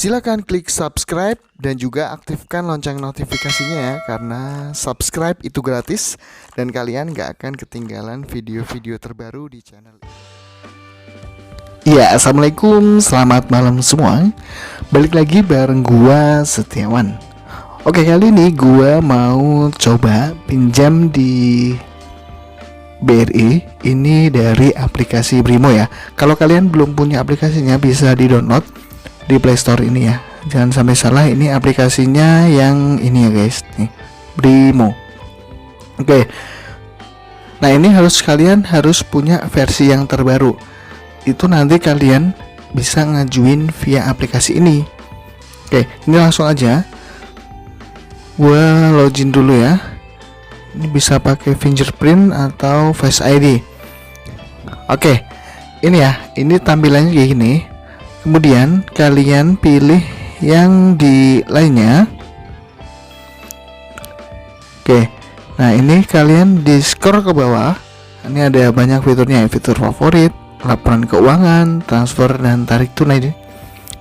Silakan klik subscribe dan juga aktifkan lonceng notifikasinya ya, karena subscribe itu gratis dan kalian gak akan ketinggalan video-video terbaru di channel ini. Ya, assalamualaikum, selamat malam semua. Balik lagi bareng gua Setiawan. Oke, kali ini gua mau coba pinjam di BRI ini dari aplikasi Brimo ya. Kalau kalian belum punya aplikasinya bisa di-download di Play Store ini ya. Jangan sampai salah, ini aplikasinya yang ini ya guys, nih, Brimo. Oke. Nah, ini kalian harus punya versi yang terbaru. Itu nanti kalian bisa ngajuin via aplikasi ini. Oke, ini langsung aja. Gua login dulu ya. Ini bisa pakai fingerprint atau Face ID. Oke. Ini ya, ini tampilannya kayak gini. Kemudian kalian pilih yang di lainnya. Oke. Nah, ini kalian di scroll ke bawah. Ini ada banyak fiturnya, fitur favorit, laporan keuangan, transfer dan tarik tunai,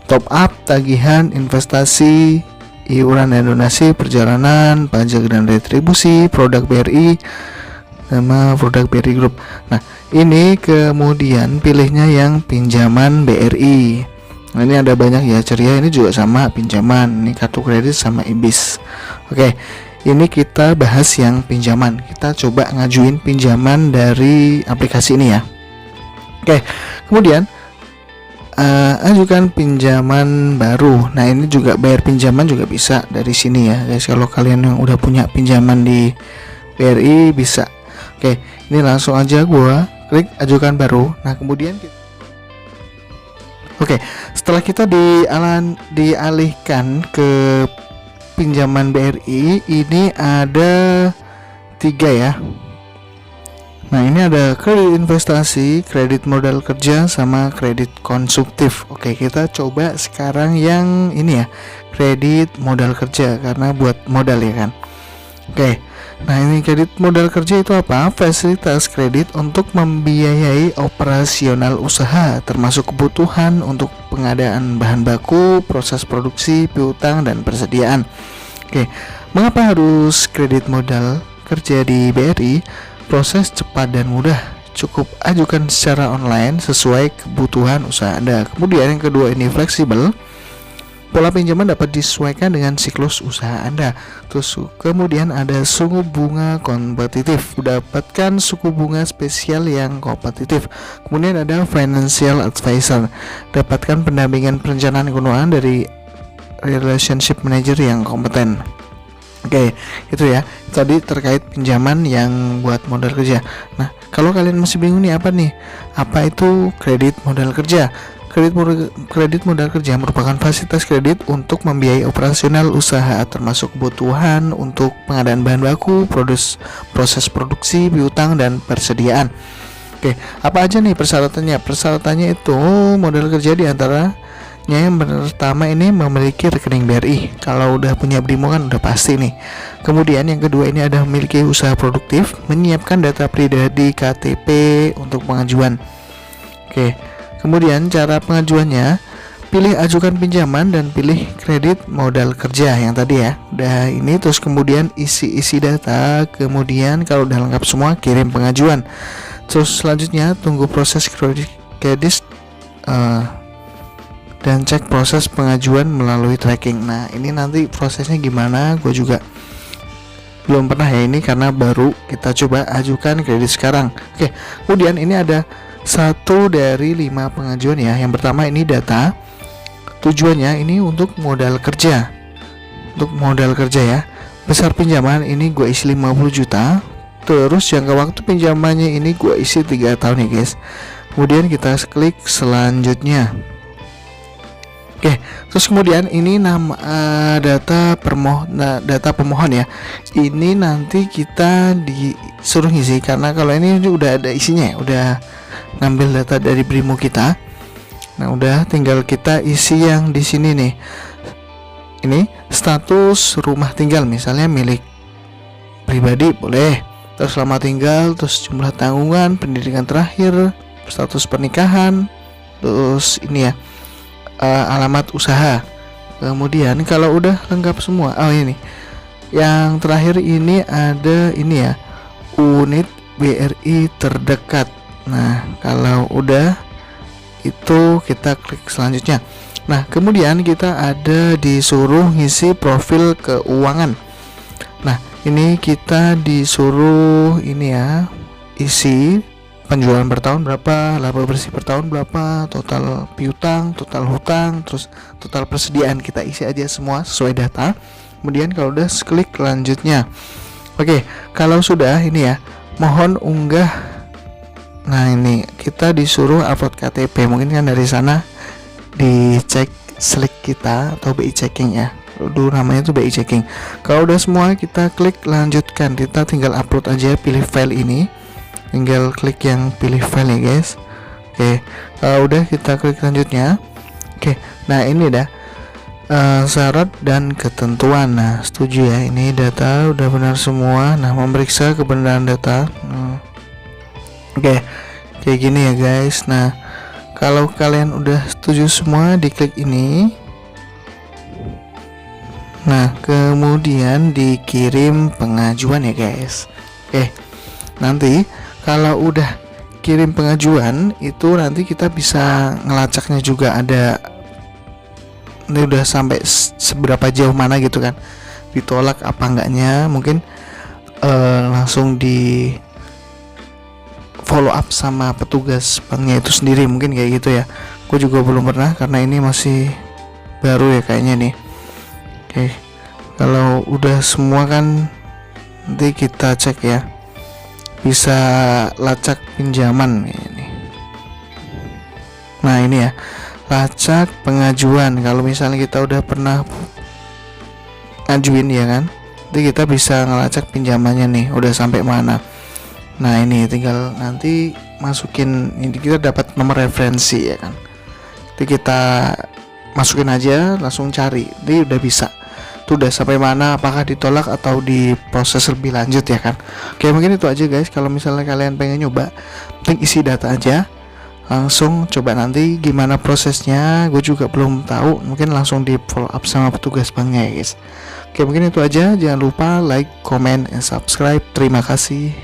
top up, tagihan, investasi, iuran dan donasi, perjalanan, pajak dan retribusi, produk BRI, sama produk BRI Group. Nah, ini kemudian pilihnya yang pinjaman BRI. Nah, ini ada banyak ya, ceria ini juga sama pinjaman, ini kartu kredit sama IBIS. Oke, ini kita bahas yang pinjaman. Kita coba ngajuin pinjaman dari aplikasi ini ya. Oke, kemudian ajukan pinjaman baru. Nah, ini juga bayar pinjaman juga bisa dari sini ya guys. Kalau kalian yang udah punya pinjaman di BRI bisa. Oke, ini langsung aja gua klik ajukan baru. Nah, kemudian Oke, setelah kita dialihkan ke pinjaman BRI, ini ada 3 ya. Nah, ini ada kredit investasi, kredit modal kerja, sama kredit konsumtif. Oke, kita coba sekarang yang ini ya, kredit modal kerja, karena buat modal ya kan. Oke, nah ini kredit modal kerja itu apa? Fasilitas kredit untuk membiayai operasional usaha, termasuk kebutuhan untuk pengadaan bahan baku, proses produksi, piutang, dan persediaan. Oke, mengapa harus kredit modal kerja di BRI? Proses cepat dan mudah, cukup ajukan secara online sesuai kebutuhan usaha Anda. Kemudian yang kedua, ini fleksibel. Pola pinjaman dapat disesuaikan dengan siklus usaha Anda. Terus kemudian ada suku bunga kompetitif. Dapatkan suku bunga spesial yang kompetitif. Kemudian ada financial advisor. Dapatkan pendampingan perencanaan keuangan dari relationship manager yang kompeten. Oke, itu ya. Tadi terkait pinjaman yang buat modal kerja. Nah, kalau kalian masih bingung nih, apa itu kredit modal kerja? Kredit modal kerja merupakan fasilitas kredit untuk membiayai operasional usaha, termasuk kebutuhan untuk pengadaan bahan baku, proses produksi, piutang, dan persediaan. Oke, apa aja nih persyaratannya? Persyaratannya itu modal kerja diantaranya yang pertama ini memiliki rekening BRI. Kalau udah punya Brimo kan udah pasti nih. Kemudian yang kedua ini ada memiliki usaha produktif, menyiapkan data pribadi KTP untuk pengajuan. Oke. Kemudian cara pengajuannya, pilih ajukan pinjaman dan pilih kredit modal kerja yang tadi ya. Udah ini, terus kemudian isi data. Kemudian kalau udah lengkap semua, kirim pengajuan. Terus selanjutnya tunggu proses kredit dan cek proses pengajuan melalui tracking. Nah, ini nanti prosesnya gimana? Gue juga belum pernah ya ini, karena baru kita coba ajukan kredit sekarang. Oke, kemudian ini ada 1 dari 5 pengajuan ya. Yang pertama ini data. Tujuannya ini untuk modal kerja. Untuk modal kerja ya. Besar pinjaman ini gue isi 50 juta. Terus jangka waktu pinjamannya ini gue isi 3 tahun ya guys. Kemudian kita klik selanjutnya. Oke, terus kemudian ini nama data pemohon ya. Ini nanti kita disuruh ngisi, karena kalau ini udah ada isinya ya, udah ngambil data dari Brimo kita. Nah, udah tinggal kita isi yang di sini nih. Ini status rumah tinggal, misalnya milik pribadi boleh. Terus lama tinggal, terus jumlah tanggungan, pendidikan terakhir, status pernikahan, terus ini ya, alamat usaha. Kemudian kalau udah lengkap semua, oh ini yang terakhir ini ada ini ya, unit BRI terdekat. Nah kalau udah itu kita klik selanjutnya. Nah kemudian kita ada disuruh ngisi profil keuangan. Nah ini kita disuruh ini ya, isi penjualan per tahun berapa, laba bersih per tahun berapa, total piutang, total hutang, terus total persediaan, kita isi aja semua sesuai data. Kemudian kalau udah klik lanjutnya. Oke, kalau sudah ini ya, mohon unggah. Nah ini kita disuruh upload KTP, mungkin kan dari sana dicek slik kita atau BI checking ya, dulu namanya tuh BI checking. Kalau udah semua kita klik lanjutkan, kita tinggal upload aja, pilih file ini, tinggal klik yang pilih file ya guys. Oke, kalau udah kita klik lanjutnya. Oke, nah ini dah syarat dan ketentuan. Nah setuju ya, ini data udah benar semua. Nah memeriksa kebenaran data. Oke, kayak gini ya guys. Nah kalau kalian udah setuju semua, diklik ini. Nah kemudian dikirim pengajuan ya guys. Oke, nanti kalau udah kirim pengajuan itu nanti kita bisa ngelacaknya juga, ada ini udah sampai seberapa jauh mana gitu kan, ditolak apa enggaknya, mungkin langsung di follow up sama petugas banknya itu sendiri, mungkin kayak gitu ya. Gue juga belum pernah karena ini masih baru ya kayaknya nih. Oke, kalau udah semua kan nanti kita cek ya, bisa lacak pinjaman ini. Nah ini ya, lacak pengajuan. Kalau misalnya kita udah pernah ngajuin ya kan, nanti kita bisa ngelacak pinjamannya nih udah sampai mana. Nah ini tinggal nanti masukin, ini kita dapat nomor referensi ya kan, nanti kita masukin aja, langsung cari, jadi udah bisa tuh udah sampai mana, apakah ditolak atau diproses lebih lanjut ya kan. Oke, mungkin itu aja guys. Kalau misalnya kalian pengen nyoba, penting isi data aja, langsung coba. Nanti gimana prosesnya gue juga belum tahu, mungkin langsung di follow up sama petugas banknya ya guys. Oke, mungkin itu aja. Jangan lupa like, comment, and subscribe. Terima kasih.